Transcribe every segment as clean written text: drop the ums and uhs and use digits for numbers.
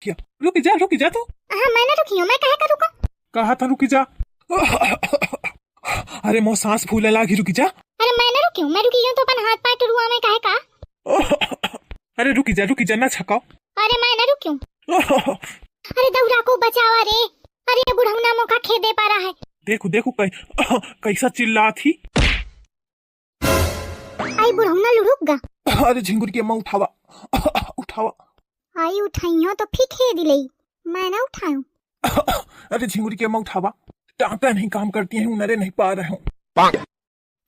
क्या रुक जा तू। हाँ मैं ना रुकी हूँ, मैं कहे का रुका। कहा था रुक जा। अरे मो सांस फूले लागी, रुक जा। अरे मैं ना रुकी हूँ, मैं रुकी हूँ तो अपन हाथ पाए टुरुआ में कहे का। अरे रुक जा ना छकाओ। अरे मैं ना रुकी हूँ। अरे दौरा को बचावा रे। अरे ये बुढ़ौना मौका खे दे पा रहा है। देखो कैसा चिल्ला थी। आई बुढ़ौना लुढ़क गा। अरे झिंगुर की अम्मा उठावा। आई उठाई हो तो फिर खे दिलई, मैं ना उठाऊं। अरे झिंगुर की अम्मा उठावा, टांका नहीं काम करती है, उनरे नहीं पा रहे हूँ।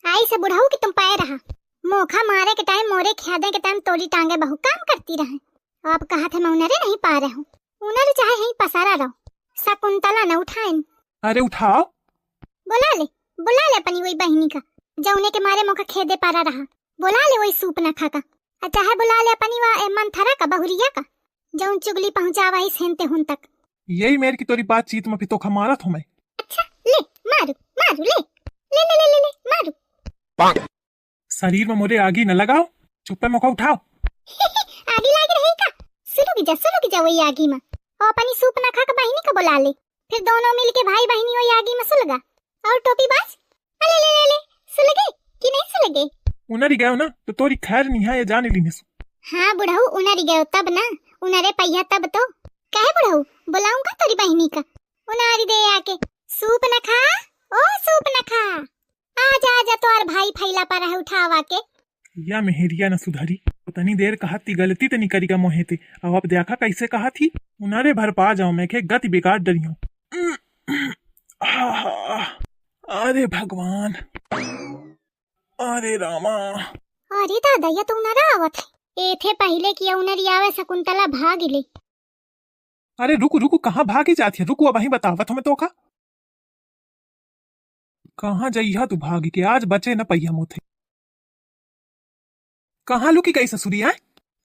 आई से बुढ़ाऊ कि तुम पाए रहा, मोखा मारे के टाइम मोरे ख्यादे के टाइम तोरी टांगे बहु काम करती रहे। अब कहा था मैं उनरे नहीं पा रहा हूँ, उनरे चाहे यहीं पसारा रहो, शकुंतला न उठाए। अरे उठाओ। बुला ले अपनी वही बहनी का, जौने के मारे मोखा खेदे पारा रहा। बुला ले वही सूप न खा का, चाहे बुला ले अपनी मंथरा का बहुरिया का, जौन चुगली पहुंचावा ही सेंते हुन तक। यही मेरे की तोरी बातचीत में तो खमारा था मैं। अच्छा ले मारू ले मारू। शरीर में मोरे आगी न लगाओ, चुप मौका उठाओ। आगी लागी रही का, सुलग जा वही आगी में, और अपनी सूप न खा के बहनी का बुला ले, फिर दोनों मिलके भाई बहनी वही आगी में सुलगा। और टोपी बाज, अले ले सुलगे कि नहीं सुलगे? उनरी गयो ना तो तोरी खैर नहीं है, ये जान ली। हाँ बुढ़ऊ उनरी गयो तब ना, उनरे पहिया तब तो कहे बुढ़ऊ बुलाऊंगा तोरी बहनी का, उनारी दे आके सूप न खा, ओ सूप न खा, आजा तोर भाई फैला पर है उठावा के। या मेहरिया न सुधारी, उतनी देर कहा थी गलती तो नहीं करीगा मोहे थे, अब देखा कैसे कहा थी, उनारे भर पा जाओ मैं के गति बिगाड़ डरी हूँ। अरे भगवान, अरे रामा। अरे दादा ये तो उनरा आवत है, ए थे पहले किया उनरी आवे शकुंतला भाग ले। अरे रुको कहाँ भागी जाती है, रुको अब वहीं बतावत हमें तो का। कहाँ जाइया तू भाग के, आज बचे न पहिया मोथे। कहाँ लुकी गई ससुरिया,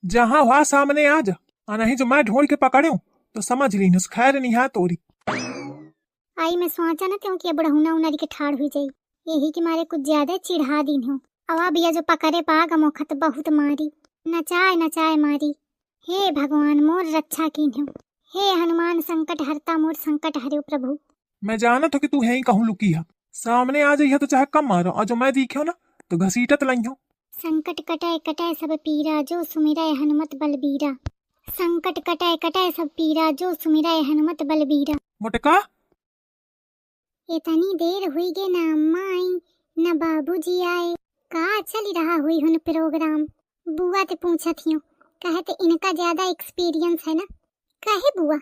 जहाँ हुआ सामने आ जा, नहीं जो मैं ढोल के पकड़े हूँ तो समझ ली न, खैर नहीं है तोरी। आई मैं सोचा न क्योंकि बुढ़ौना उनरी के ठाड़ हुई जाई, यही के मारे कुछ ज्यादा चिढ़ा दिन हो। अवा बिया जो पकड़े पाग मोखत बहुत मारी, नचाए मारी। हे भगवान मोर रक्षा कीन हो, हे हनुमान संकट हरता मोर संकट हरे प्रभु। मैं जानत हो कि तू यहीं कहूँ लुकी है, सामने आ जाइए तो चाहे कम मारो, और जो मैं दिखे ना तो घसीटत लाई हो। संकट कटाए सब पीरा, जो सुमिराए हनुमत बलबीरा। संकट कटाए सब पीरा, जो सुमिराए हनुमत बलबीरा। मोटका इतनी देर हुई गे ना अम्मा आई न बाबूजी आए, का चल रहा हुई हुन प्रोग्राम। बुआ ते पूछा थियो, कहते इनका ज्यादा एक्सपीरियंस है ना। कहे बुआ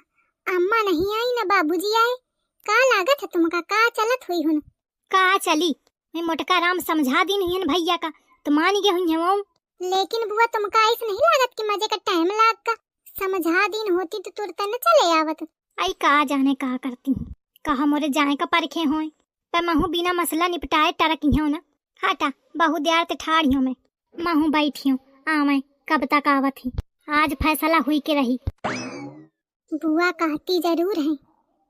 अम्मा नहीं आई न बाबूजी आए, का लागत है तुमका, का चलत हुई हुन। का चली मैं मोटका राम समझा दी नहीं है भैया का, तो मान गए हुई वो। लेकिन बुआ तुमका ऐसा नहीं लागत कि मजे का टाइम लाग का, समझा दिन होती तो तुरंत न चले आवत। आई का जाने का करती हूँ, कहा मोरे जाए का परखे होए, पर महू बिना मसला निपटाए टरकी हूँ ना। हटा बहु देर ते ठाड़ी हूँ मैं, महू बैठी हूँ, मैं कब तक आवत ही, आज फैसला हुई के रही। बुआ कहती जरूर है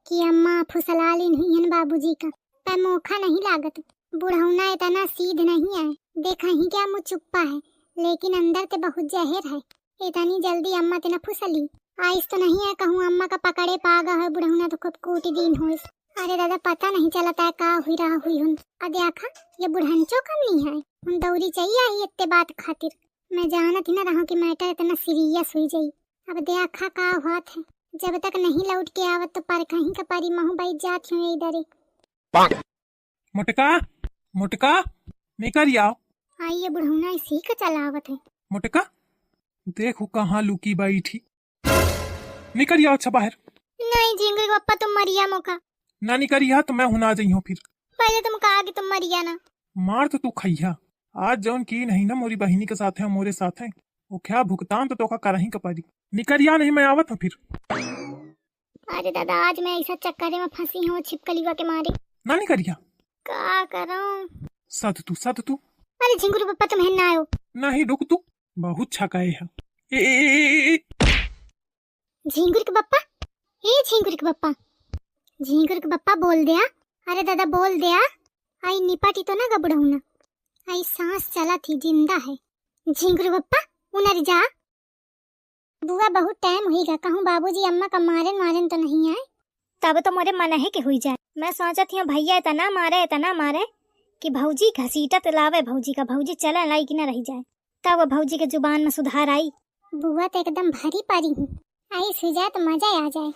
कि अम्मा फुसला ली नहीं है बाबूजी का, पर मोखा नहीं लागत। बुढ़ौना इतना सीध नहीं है, देखा ही क्या मुँह चुप्पा है, लेकिन अंदर ते बहुत जहर है। इतनी जल्दी अम्मा ते न फुसली, आइस तो नहीं है कहूँ अम्मा का पकड़े पागा है बुढ़ौना तो खूब कूटी दिन हो। अरे दादा पता नहीं चलता है का हुई रहा हुई हुन। देखा ये बुढ़ंचो कम नहीं है, उन दौरी चाहिए आई इतने बात खातिर। मैं जानत ही न रहा कि मैटर इतना सीरियस हुई जाई। अब देखा का हुआ है, जब तक नहीं लौट के आवत तो पर कहीं का परी महू बैठ जात हूँ इधर। मोटका निकल आओ। आई ये बुढ़ौना इसी का चलावत है। मोटका देखो कहाँ लुकी बैठी, निकल आओ। अच्छा बाहर नहीं झिंगुर पप्पा तुम मरिया मौका ना निकलिया तो मैं हुना जाई हूँ। फिर पहले तुम कहा कि तुम मरिया ना, मार तो तू खैया, आज जौन की नहीं ना मोरी बहिनी के साथ है मोरे साथ है, वो क्या भुगतान तो का करही कपारी। निकलिया नहीं मैं आवत हूँ फिर। अरे दादा आज मैं ऐसा चक्कर में फंसी हूँ छिपकलीवा के मारे, ना निकलिया का करूं। सद तू। अरे झिंगुर पप्पा तुम है ना आयो। नहीं रुक तू, बहुत छकाए है। झिंगुर के पप्पा, ए झिंगुर के पप्पा, झिंगुर के पप्पा बोल दिया। अरे दादा बोल दिया, आई निपाटी तो ना गबड़ौना, आई सांस चला थी जिंदा है। झिंगुर पप्पा उनर जा। बुआ बहुत टाइम होईगा, कहूँ बाबूजी अम्मा का मारन मारन तो नहीं आए। तब तो मोरे मन है कि हुई जाए। मैं सोचत हूँ भैया इतना मारे कि भौजी घसीटत लावे भौजी का, भौजी चले लाई कि न रह जाए, तब वो भौजी के जुबान में सुधार आई। बुआ तो एकदम भारी पारी हूँ, आई सुझा तो मजा आ जाए।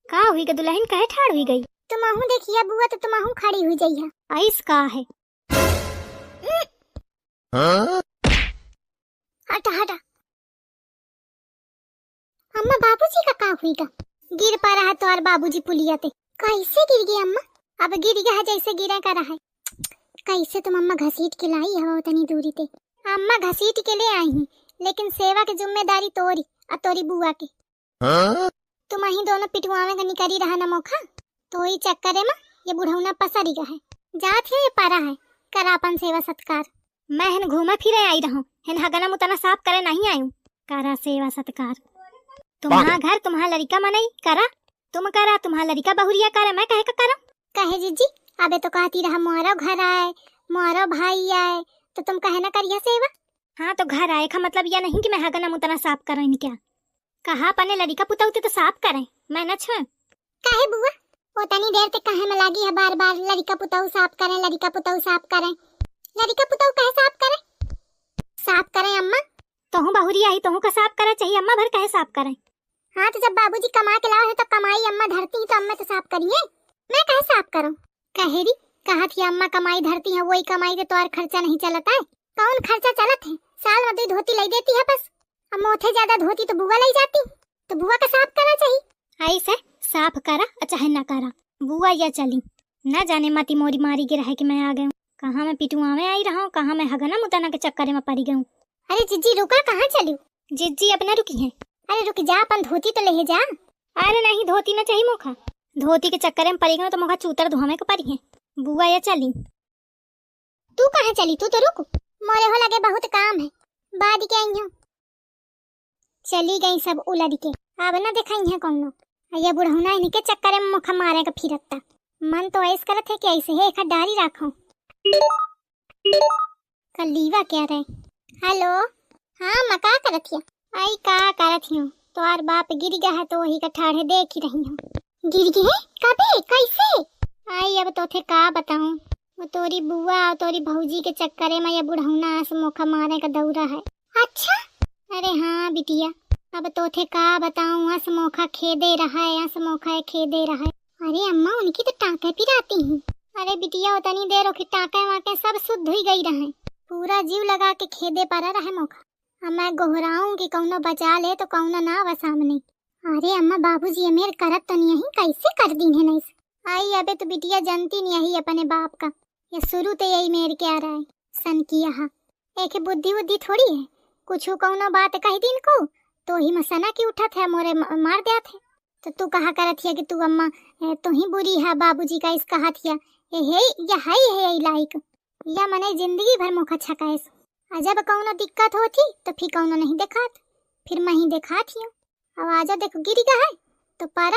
का हुई के दुल्हन कहे ठाड़ हुई गई? तुमहू देखिया बुआ तो तुमहू खड़ी हुई जइहा। आइस का है? हटा हटा। अम्मा बाबूजी का हुई का? गिर पा रहा तो और बाबूजी पुलिया ते कैसे गिर गई अम्मा? अब गिर गया है जैसे गिरा कर रहा है। कैसे तुम अम्मा घसीट के लाई हवा उतनी दूरी ते? अम्मा घसीट के ले आई हूँ, लेकिन सेवा की जिम्मेदारी तोरी और तोरी बुआ की। तुम ही दोनों पिटवावे का निकरी रहा न मौका, तो ही चक्कर है माँ ये बुढ़ौना पसरी का है। जात है ये पारा है करापन सेवा सत्कार। मैं हन घूमा फिरे आई रहूं, हन हगना मुतना साफ करे नहीं आयूं। करा सेवा सत्कार तुम्हारा घर तुम्हारा लड़का मनई करा, तुम करा तुम्हारा लड़का बहुरिया करे, मैं कहे का करा? कहे जीजी अबे तो कहती रहा मोरो घर आए मोरो भाई आए तो तुम कहे ना करिया सेवा। हाँ तो घर आए का मतलब यह नहीं कि मैं हगना मुतना साफ करें क्या? कहा अपने लड़का पुतौते तो साफ करें, मैं न छ। काहे बुआ उतनी देर तक कहे में लागी है बार बार लड़का पुतौ साफ करें, लड़का पुतौ साफ करें। लड़का पुतौ कहे साफ करें? साफ करें अम्मा। तोहू बहुरिया ही तोहू का साफ करा चाहिए, अम्मा भर कहे साफ करें। हाँ तो जब बाबूजी कमा के लाओ है तो कमाई अम्मा धरती है तो अम्मा तो साफ करिए, मैं कहे साफ करूं? कहेरी कहा थी अम्मा कमाई धरती है, वही कमाई से तो और खर्चा नहीं चलता है। कौन खर्चा चलत है? साल में 2 धोती लाई देती है बस, अब मोथे ज्यादा धोती तो बुआ लाई जाती, तो बुआ का साफ करना चाहिए। ऐसे साफ करा चाहे न करा, बुआ या चली न जाने मती मोरी मारी गिर है कि मैं आ गई, कहाँ मैं पिटुआ में आई रहा हूँ, कहाँ मैं हगना मुतना के चक्कर में पड़ी गई। अरे जिज्जी रुका, कहाँ चली? जिज्जी अपना रुकी है। अरे रुक जा, अपन धोती तो ले जा। अरे नहीं धोती न चाहिए मोखा, धोती के चक्कर में पड़ी गई तो मोखा चूतर धोमे को पड़ी है। बुआ या चली। तू कहाँ चली? तू तो रुक, मोरे हो लगे बहुत काम है, बाद के आई हूँ। चली गई सब उलट के, अब न दिखाई है कौन। ये बुढ़ौना इनके चक्कर में मुखा मारे का फिरता। मन तो ऐसा करत है कि ऐसे है एक डारी रखो। कलीवा क्या रहे? हेलो हाँ मैं का करत हिया? आई का करत हियो तो आर बाप गिर गया है तो वही का ठाढ़े देख ही रही हूँ। गिर गए? कबे कैसे? आई अब तो थे का बताऊं, वो तोरी बुआ और तोरी भौजी के चक्कर में ये बुढ़ौना आस मोखा मारे का दौरा है। अच्छा? अरे हाँ बिटिया, अब तो थे का बताऊं, आस मोखा खेदे रहा है, आस मोखा खेदे रहा है। अरे अम्मा उनकी तो टाँके पिराती हूँ। अरे बिटिया उतनी देर होके टाँके वाके सब शुद्ध ही गई रहे, पूरा जीव लगा के खेदे पड़ा रहे मोखा। अब मैं गोहराऊं कि कौनो बचा ले तो कौनो ना व सामने। अरे अम्मा बाबूजी मेरे करत तो नहीं, कैसे कर दी है नहीं? आई अबे तो बिटिया जानती नहीं यही अपने बाप का, ये शुरू तो यही मेरे के आ रहा है सन की। यहाँ एक बुद्धि बुद्धि थोड़ी है, कुछ कौनो बात कह दिन को तो ही मसना की उठा थे मोरे मार दिया थे। तो तू कहा करत हिया कि तू अम्मा तू ही बुरी है, बाबूजी का इस कहा थिया है लाइक या मने जिंदगी भर मुखा छकाए। जब कौनो दिक्कत होती तो फिर कौनो नहीं दिखात, फिर मैं ही दिखात हिया। अब आजा देखो गिरी का है तो पारा